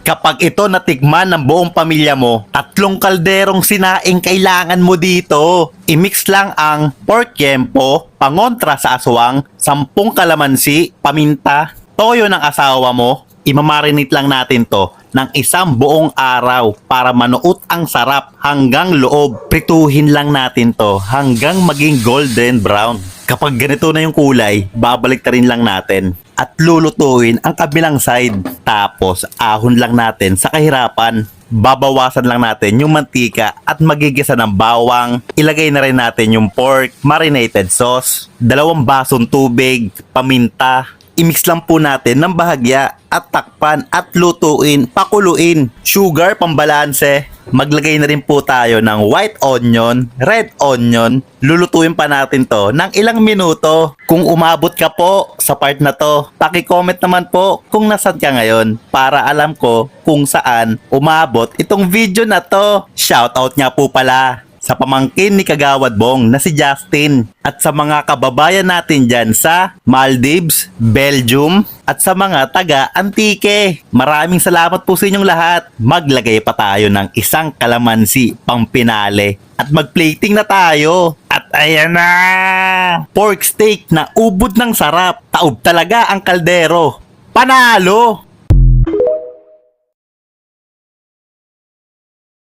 Kapag ito natikman ng buong pamilya mo, 3 kalderong sinaing kailangan mo dito. I-mix lang ang pork yempo, pangontra sa aswang, 10 kalamansi, paminta, toyo ng asawa mo. Imamarinate lang natin to ng 1 buong araw para manuot ang sarap hanggang loob. Prituhin lang natin to hanggang maging golden brown. Kapag ganito na yung kulay, babalik ta rin lang natin at lulutuin ang kabilang side. Tapos ahon lang natin sa kahirapan. Babawasan lang natin yung mantika at magigisa ng bawang. Ilagay na rin natin yung pork, marinated sauce, 2 basong tubig, paminta. I-mix lang po natin ng bahagya at takpan at lutuin, pakuluin. Sugar pambalanse. Maglagay na rin po tayo ng white onion, red onion. Lulutuin pa natin to ng ilang minuto. Kung umabot ka po sa part na to, paki-comment naman po kung nasan ka ngayon para alam ko kung saan umabot itong video na to. Shoutout nga po pala sa pamangkin ni Kagawad Bong na si Justin at sa mga kababayan natin dyan sa Maldives, Belgium at sa mga taga Antique. Maraming salamat po sa inyong lahat. Maglagay pa tayo ng 1 kalamansi pang pinale at mag-plating na tayo. At ayan na! Pork steak na ubod ng sarap. Taob talaga ang kaldero. Panalo!